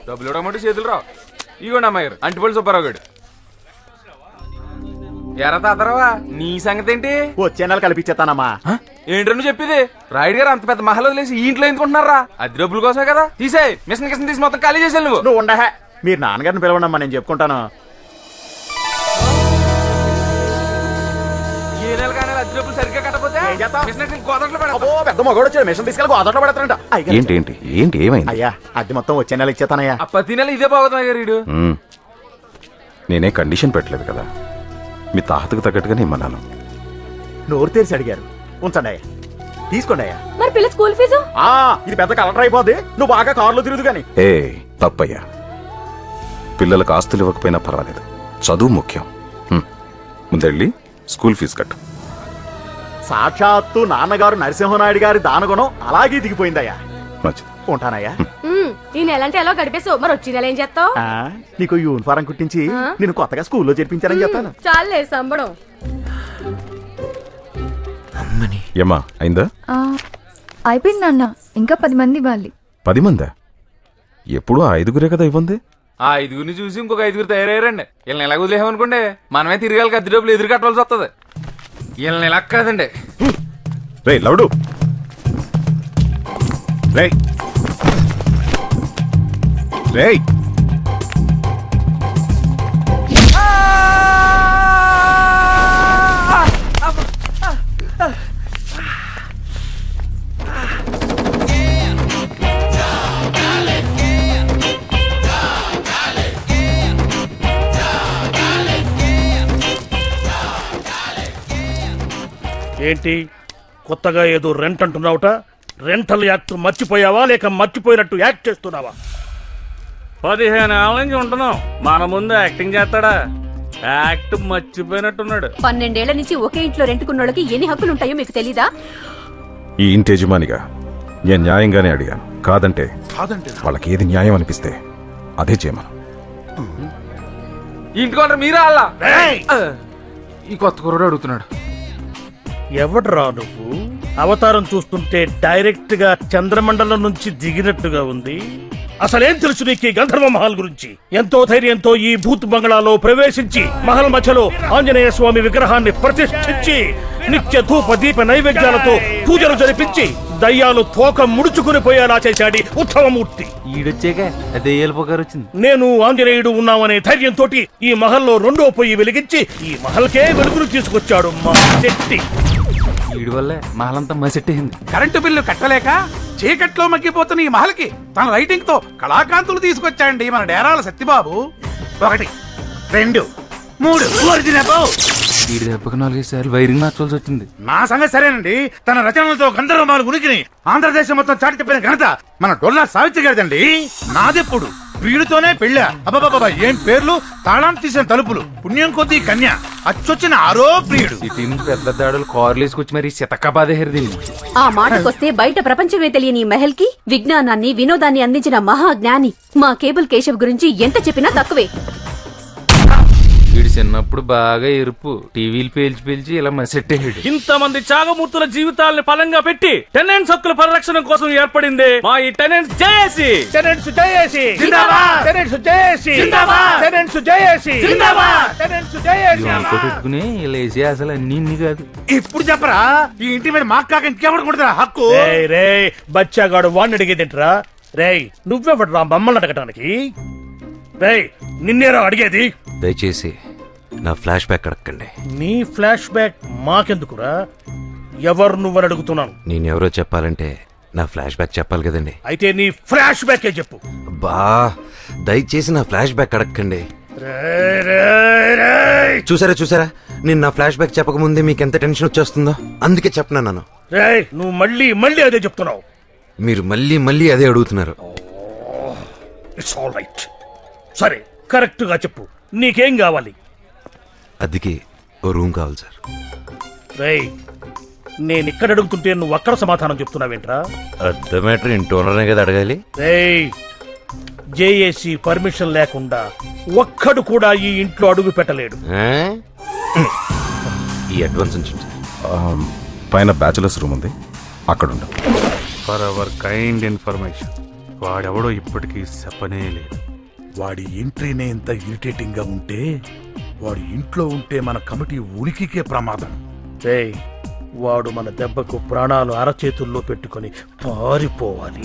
డబ్బులు ఇవ్వడం చేతులు రావు. ఇగోండి అమ్మాయి గారు, అంటిపల్లి సుబ్బారావు గారు. ఎరా తాతరావా, నీ సంగతి ఏంటి? వచ్చే నెల కల్పించేస్తానమ్మా. ఏంటో నువ్వు చెప్పేది? రాయుడు గారు అంత పెద్ద మహల్ వదిలేసి ఈ ఇంట్లో ఎందుకుంటున్నారా? అది డబ్బుల కోసమే కదా. తీసేయ్, మిషన్ కిషన్ తీసి మొత్తం ఖాళీ చేసాను. నువ్వు ఉండహే, మీరు నాన్నగారిని పిలవండమ్మా, నేను చెప్పుకుంటాను. ఏ నెల కానీ అద్దె డబ్బులు సరిగ్గా కట్టకపోతే పెద్ద మగోడు వచ్చాడు, మిషన్ తీసుకెళ్ళి గోదాట్లో పెడతారంట. ఏంటి ఏంటి ఏంటి ఏమైంది? అయ్యా అద్దె మొత్తం వచ్చే నెల ఇచ్చేతానయ్యా. ప్రతి నెల ఇదే బాగుతుంది గారు. వీడు నేనే కండిషన్ పెట్టలేదు కదా, మీ తాహతకు తగ్గట్టుగానే ఇమ్మన్నాను. నోరు తెరిచి అడిగారు, ఉంచండి అయ్యా, తీసుకోండి అయ్యా. మరి పిల్ల స్కూల్ ఫీజు? ఇది పెద్ద కలెక్టర్ అయిపోద్ది, నువ్వు బాగా కారులో తిరుగుదు గాని. ఏ తప్పయ్యా, పిల్లలకు ఆస్తులు ఇవ్వకపోయినా పర్వాలేదు, చదువు ముఖ్యం. ముందెళ్ళి స్కూల్ ఫీజు కట్టు. సాక్షాత్తు నాన్నగారు నరసింహనాయుడు గారి దానగుణం అలాగే దిగిపోయిందయ్యా. మంచిది, ఉంటానయ్యా. ఈ నెల అంటే ఎలా గడిపేసావు, మరి వచ్చి నెల ఏం చేస్తావు? నీకు యూనిఫారం కుట్టించి నేను కొత్తగా స్కూల్లో చేర్పించానని చెప్తాను. చాలే సంబడం. ఏమా అయిందా? అయిపోయింది నాన్న, ఇంకా 10 మంది ఇవ్వాలి. 10 మందా? ఎప్పుడు 5గురే కదా ఇవ్వండి. ఆ 5గురిని చూసి ఇంకొక 5గురు తయారయ్యారండి. వీళ్ళని ఎలా వదిలేమనుకోండి, మనమే తిరగాలి, అద్దె డబ్బులు ఎదురు కట్టవలసి వస్తుంది. వీళ్ళని ఎలా కాదండి. రే లవుడు, రే రే ఏంటి కొత్తగా ఏదో రెంట్ అంటున్నావుట? రెంటల్ యాక్ట్ మర్చిపోయావా లేక మర్చిపోయినట్టు యాక్ట్ చేస్తున్నావా? 15 ఏళ్ళ నుంచి ఉంటున్నాం, మన ముందు యాక్టింగ్ చేస్తాడా? యాక్ట్ మర్చిపోయినట్టున్నాడు. 12 ఏళ్ల నుంచి ఒకే ఇంట్లో రెంటుకున్నోళ్ళకి ఎన్ని హక్కులు ఉంటాయో మీకు తెలీదా? ఈ ఇంటి యజమానిగా నేను న్యాయంగానే అడిగాను, కాదంటే వాళ్ళకి ఏది న్యాయం అనిపిస్తే అదే చేయమను. ఇంటికొంటారు మీరా? అలా ఈ కొత్త కుర్రాడు అడుగుతున్నాడు. ఎవడ్రా నువ్వు? అవతారం చూస్తుంటే డైరెక్ట్ గా చంద్రమండలం నుంచి దిగినట్టుగా ఉంది. అసలేం తెలుసు నీకు ఈ గంధర్వ మహల్ గురించి? ఎంతో ధైర్యంతో ఈ భూత్ బంగ్లాలో ప్రవేశించి మహల్ మధ్యలో ఆంజనేయ స్వామి విగ్రహాన్ని ప్రతిష్ఠించి నిత్య ధూప దీప నైవేద్యాలతో పూజలు జరిపించి దయ్యాలు తోక ముడుచుకుని పోయేలా చేశాడి ఉత్తమమూర్తి. ఈడొచ్చాక దెయ్యాల పొగారు వచ్చింది. నేను ఆంజనేయుడు ఉన్నామనే ధైర్యంతో ఈ మహల్లో 2వ పొయ్యి వెలిగించి ఈ మహల్కే వెలుగును తీసుకొచ్చాడు మా శెట్టి. వీడి వల్లే మహలంతా మసెట్టేసింది. కరెంటు బిల్లు కట్టలేక చీకట్లో మగ్గిపోతున్న ఈ మహల్కి తన లైటింగ్ తో కళాకాంతులు తీసుకొచ్చాయండి మన డేరాల సత్యబాబు. 1 2 3 వీడి దెబ్బకి 4 సార్లు వైరింగ్ మార్చాల్సి వచ్చింది. నా సంగతి సరేనండి. తన రచనలతో గంధర్వమాల ఉనికిని ఆంధ్రదేశం మొత్తం చాటి చెప్పిన ఘనత మన డొల్లా సావిత్రి గారిదండి. నాదెప్పుడు ప్రియుడితోనే పెళ్ళా. అబ్బాబాబా ఏం పేర్లు, తాళం తీసిన తలుపులు, పుణ్యం కొద్దీ కన్య, అచ్చొచ్చిన ఆరో ప్రియుడు. సిటీ నుంచి పెద్ద దాడులు కార్లు వేసుకొచ్చి మరి శతకబాదేహరి దీన్ని. ఆ మాటకొస్తే బయట ప్రపంచమే తెలియని ఈ మహల్ కి విజ్ఞానాన్ని వినోదాన్ని అందించిన మహా జ్ఞాని మా కేబుల్ కేశవ్ గురించి ఎంత చెప్పినా తక్కువే. వీడు చిన్నప్పుడు బాగా ఎరుపు, టీవీలు పేల్చి ఇలా మసెట్టేడు. ఇంతమంది త్యాగమూర్తుల జీవితాలని ఫలంగా పెట్టి టెనెంట్స్ హక్కుల పరిరక్షణ కోసం ఏర్పడింది మా ఈ టెనెంట్స్ జేఏసీ. టెనెంట్స్ జేఏసీ జిందాబాద్, టెనెంట్స్ జేఏసీ జిందాబాద్, టెనెంట్స్ జేఏసీ జిందాబాద్, టెనెంట్స్ జేఏసీ. పెట్టుకుని ఇలా వేసి అసలు అన్ని కాదు. ఇప్పుడు చెప్పరా, ఈ ఇంటి మీద మాకు కాక ఇంకెవరికి ఉంటుందా హక్కు? రే బచ్చాగాడు వాడిని అడిగేదింట్రా? రేయ్ నువ్వెవడ్రా మమ్మల్ని అడగటానికి? రేయ్ నిన్నేరా అడిగేది? దయచేసి నా ఫ్లాష్ బ్యాక్ అడగండి. నీ ఫ్లాష్ బ్యాక్ మాకెందుకురా? ఎవరు నువ్వని అడుగుతున్నాను. నేనెవరో చెప్పాలంటే నా ఫ్లాష్ బ్యాక్ చెప్పాలి కదండి. అయితే నీ ఫ్లాష్ బ్యాకే చెప్పు. బా దయచేసి నా ఫ్లాష్ బ్యాక్ అడగండి. చూసారా నేను నా ఫ్లాష్ బ్యాక్ చెప్పకముందే మీకు ఎంత టెన్షన్ వచ్చేస్తుందో, అందుకే చెప్పను. రేయ్ నువ్వు మళ్ళీ అదే చెప్తున్నావు. మీరు మళ్ళీ అదే అడుగుతున్నారు. It's all right. సరే కరెక్ట్ గా చెప్పు, నీకేం కావాలి? అదికి ఓ రూమ్ కావాలి సార్. రేయ్ నేను ఇక్కడ అడుగుతుంటే నువ్వు అక్కడ సమాధానం చెప్తున్నావేంట్రా? అర్థమేటర్ ఇంటి ఓనర్నే కదా అడగాలి. రేయ్ జేఏసీ పర్మిషన్ లేకుండా ఒక్కడు కూడా ఈ ఇంట్లో అడుగు పెట్టలేడు. ఈ అడ్వాన్స్ నుంచి పైన బ్యాచులర్స్ రూమ్ ఉంది, అక్కడ ఉండు. ఫర్ అవర్ కైండ్ ఇన్ఫర్మేషన్ వాడెవడో ఇప్పటికీ చెప్పనే లేదు. వాడి ఎంట్రీనే ఇంత ఇరిటేటింగ్ గా ఉంటే వాడి ఇంట్లో ఉంటే మన కమిటీ ఉనికికే ప్రమాదం. ఏయ్, వాడు మన దెబ్బకు ప్రాణాలు అరచేతుల్లో పెట్టుకొని పారిపోవాలి.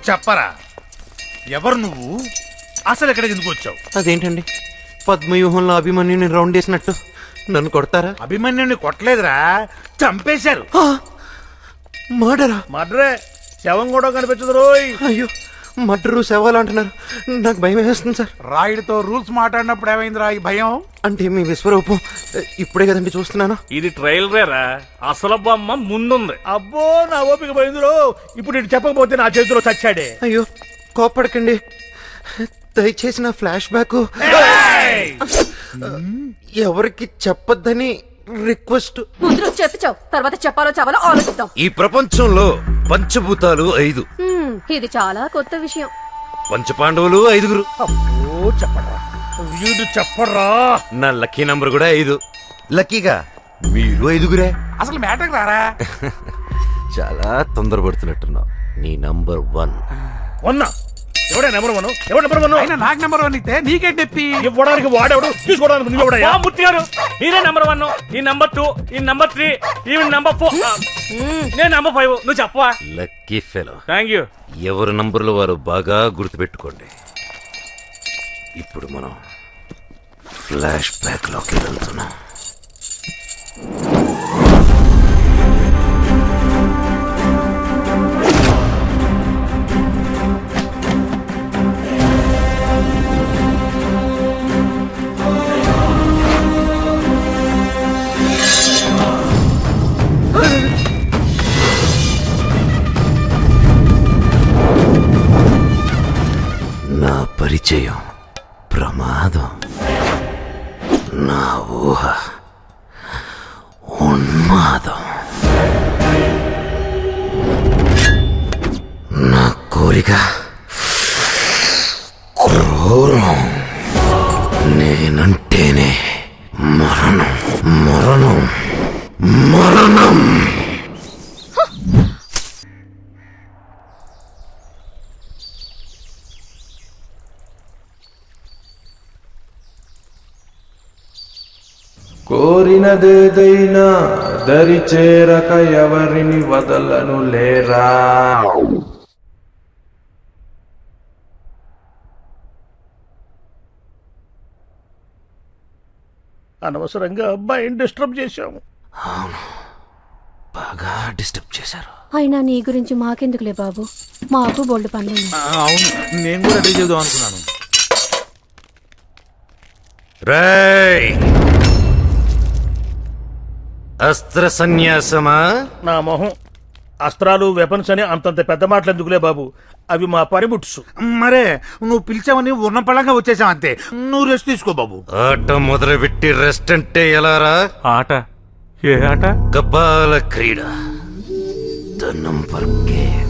చెప్పరా, ఎవరు నువ్వు? అసలు ఎక్కడికి ఎందుకు వచ్చావు? అదేంటండి పద్మవ్యూహంలో అభిమన్యుని రౌండ్ వేసినట్టు నన్ను కొడతారా? అభిమన్యుని కొట్టలేదురా, చంపేశారు. మర్డరా? మడ్రే, శవం కూడా కనిపించదు రోయ్. అయ్యో, మర్డరు శవాలు అంటున్నారు. నాకు భయం వేస్తుంది సార్. రాయుడితో రూల్స్ మాట్లాడినప్పుడు ఏమైందిరా ఈ భయం? అంటే మీ విశ్వరూపం ఇప్పుడే కదండి చూస్తున్నాను. ఇది ట్రైలరేరా, అసలు బొమ్మ ముందుంది. అబ్బో, నా ఓపిక పోయిందిరో. ఇప్పుడు ఇటు చెప్పకపోతే నా చేతిలో చచ్చాడే. అయ్యో కోప్పడకండి, దయచేసి నా ఫ్లాష్ బ్యాక్ ఎవరికి చెప్పొద్దని రిక్వెస్ట్. ముందు నువ్వు చెప్పు, తర్వాత చెప్పాలో చావాలో ఆలోచిద్దాం. ఈ ప్రపంచంలో పంచభూతాలు 5, ఇది చాలా కొత్త విషయం. పంచపాండవులు 5. అబ్బో, చెప్పరా వీడు చెప్పరా. నా లక్కీ నంబర్ కూడా 5. లక్కీగా మీరు 5. అసలు మ్యాటర్ రారా? చాలా తొందరపడుతున్నట్టున్నావు. నీ నంబర్ 1. వన్నా ఎవడే నెంబర్ 1? ఎవడు నెంబర్ 1? అయినా నాకు నెంబర్ 1 ఇస్తే నీకేంటి నొప్పి? ఇవ్వడానికి వాడెవడు, తీసుకోవడానికి నువ్వెవడయ్యా? మూర్తి గారు, ఈయనే నంబర్ 1, ఈ నంబర్ 2, ఈ నంబర్ 3, ఈ నంబర్ 4, నేను నంబర్ 5. నువ్వు చెప్పవా? Lucky fellow. Thank you. ఎవరి నంబర్లు వారు బాగా గుర్తుపెట్టుకోండి. ఇప్పుడు మనం ఫ్లాష్ బ్యాక్ లోకి వెళ్తున్నాం. నా పరిచయం ప్రమాదం, నా ఊహ ఉన్మాదం, నా కోరిక క్రూరం, నేనంటేనే మరణం, మరణం, మరణం. కోరినదేదైనా దరి చేరక ఎవరిని వదలను లేరా. అనవసరంగా అబ్బాయిని డిస్టర్బ్ చేశాము. అవును, బాగా డిస్టర్బ్ చేశారు. అయినా నీ గురించి మాకెందుకులే బాబు, మాకు బోల్డ్ పనులు. అవును, నేను కూడా అదే చేద్దాం అనుకున్నాను. రేయ్, అస్త్ర సన్యాసమా? నా మొహం, అస్త్రాలు వెపన్స్ అని అంతంత పెద్ద మాటలు ఎందుకులే బాబు, అవి మా పనిముట్సు. మరే నువ్వు పిలిచావని ఉన్న పళ్ళంగా వచ్చేసావు అంతే. నువ్వు రెస్ట్ తీసుకో బాబు. ఆట మొదలుపెట్టి రెస్ట్ అంటే ఎలారా? ఆట? ఏ ఆట? కపాల క్రీడ, ద నంబర్ గేమ్.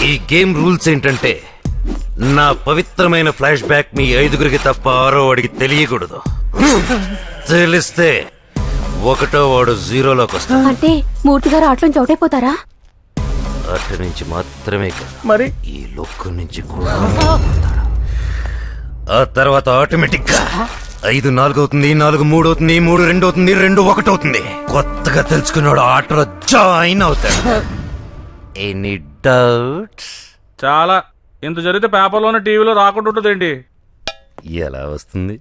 ఈ గేమ్ రూల్స్ ఏంటంటే, నా పవిత్రమైన ఫ్లాష్ బ్యాక్ మీ 5 తప్ప 6వ వాడికి తెలియకూడదు. తెలిస్తే 1వ వాడు 0లోకి వస్తాడు. అంటే మూర్తి గారు అట్లోంచి అవుట్ అయిపోతారా? అటు నుంచి మాత్రమే కాదు, మరి ఈ లోకం నుంచి కూడా పోతాడు. ఆ తర్వాత ఆటోమేటిక్ గా 5 4 అవుతుంది, 4 3 అవుతుంది, 3 2 అవుతుంది, 2 1 అవుతుంది. కొత్తగా తెలుసుకున్నాడు ఆటలో జాయిన్ అవుతాడు. Any doubts? చాలా. ఇంత జరిగితే పేపర్లోనే టీవీలో రాకుండా ఉంటుందేంటి? ఎలా వస్తుంది?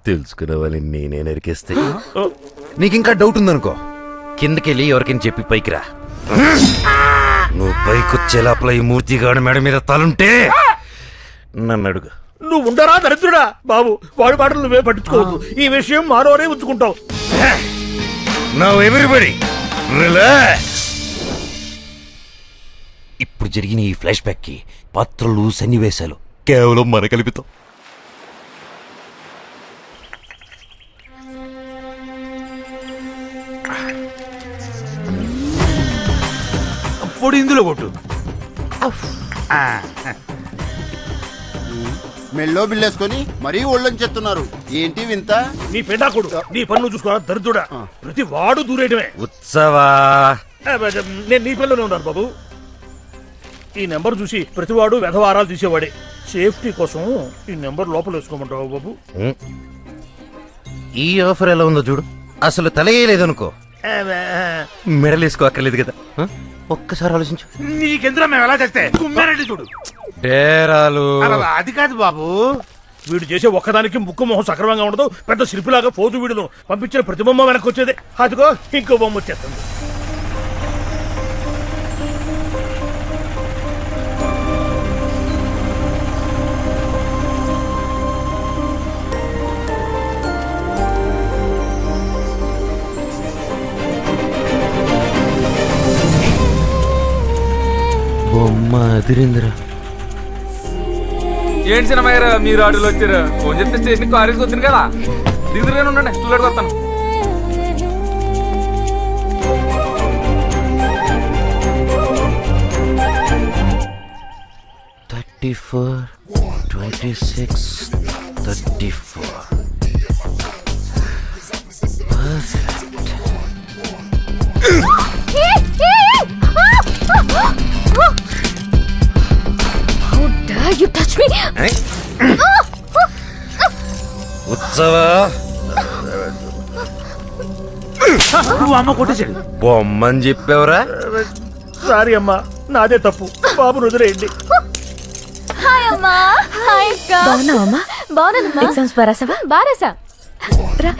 తెలుసుకునే వాళ్ళని నేనే నరికేస్తే. నీకింకా డౌట్ ఉందనుకో, కిందకెళ్ళి ఎవరికైనా చెప్పి పైకి రా. నువ్వు పైకొచ్చే లోపల ఈ మూర్తిగాడు మెడ మీద తలుంటే నన్ను అడుగు. నువ్వు ఉండరా దరిద్రుడా బాబు, వాడి మాటలు నువ్వే పట్టించుకోవద్దు. ఈ విషయం మానవరే ఉంచుకుంటావు. Now everybody relax. ఇప్పుడు జరిగిన ఈ ఫ్లాష్ బ్యాక్ కి పాత్రలు, సన్నివేశాలు కేవలం మన కల్పితం. పొడి ఇందులో కొట్టు. మెల్లో బిల్లేసుకొని మరీ ఒళ్ళని చెప్తున్నారు. ఏంటి వింత? నీ పెండాకుడు నీ పన్ను చూసుకోరా దరిద్రుడా. ప్రతి వాడు దూరేయడమే. ఉత్సవా నేను నీ పిల్లనే ఉన్నాను బాబు. ఈ నెంబర్ చూసి ప్రతివాడు వెధవారాలు తీసేవాడే. సేఫ్టీ కోసం ఈ నెంబర్ లోపల వేసుకోమంటావు బాబు. ఈ ఆఫర్ ఎలా ఉందో చూడు. అసలు తలగేయలేదనుకో మెడల్ వేసుకోక్కర్లేదు కదా. ఒక్కసారి ఆలోచించు. నీకెందులో మేము ఎలా చేస్తే కుమ్మారెడ్డి చూడు. డేరాలు అది కాదు బాబు. వీడు చేసే ఒక్కదానికి ముక్కు మొహం సక్రమంగా ఉండదు. పెద్ద శిల్పిలాగా పోతు వీడును పంపించిన ప్రతి బొమ్మ వెనక్కి వచ్చేది. అదిగో ఇంకో బొమ్మ వచ్చేస్తుంది. బొమ్మ అదిరిందిరా. ఏంటి సినిమా మీరు ఆడులో వచ్చారు? ఫోన్ చెప్తే స్టేషన్ కాలేజ్కి వచ్చింది కదా. దిగురుగానే ఉండండి, స్టూలెట్కి వస్తాను. You touch me? ఉత్సవా అమ్మ కొట్టేసాడు. బొమ్మని చెప్పావురా. సారీ అమ్మా, నాదే తప్పు. బాబును వదిలేయండి. హాయ్ అమ్మా. హాయ్ అక్క. బాగున్నావమ్మా? బాగున్నానమ్మా. ఎగ్జామ్స్ బారాసావా? బారాసా. రా.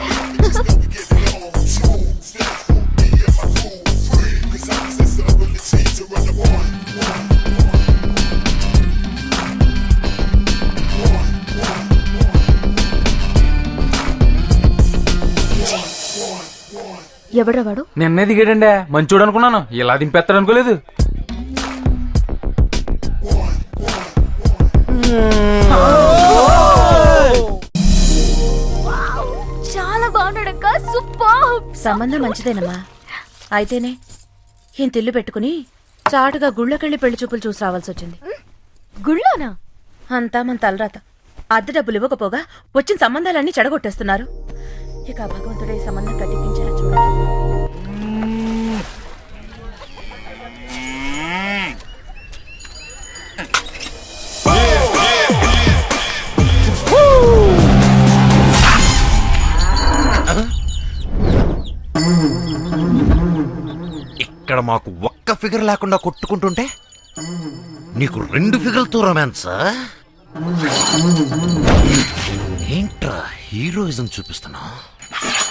ఎవడ్రా వాడు? నిన్నే దిగాడండి. మంచోడు అనుకున్నాను, ఇలా దింపేస్తాడు అనుకోలేదు. చాలా బాగున్నాడక్క. సూపర్. సంబంధం మంచిదేనమ్మా. అయితేనే ఈయన తిల్లు పెట్టుకుని చాటుగా గుళ్ళకెళ్ళి పెళ్లి చూపులు చూసి రావాల్సి వచ్చింది. గుళ్ళోనా? అంతా మన తలరాత. అద్దె డబ్బులు ఇవ్వకపోగా వచ్చిన సంబంధాలన్నీ చెడగొట్టేస్తున్నారు. ఇక భగవంతుడే ఈ సంబంధం కట్టిపించేలా చూడాలి. ఇక్కడ మాకు ఒక్క ఫిగర్ లేకుండా కొట్టుకుంటుంటే నీకు 2 ఫిగర్లతో రొమాన్సా? ఏంట్రా హీరోయిజం చూపిస్తున్నా?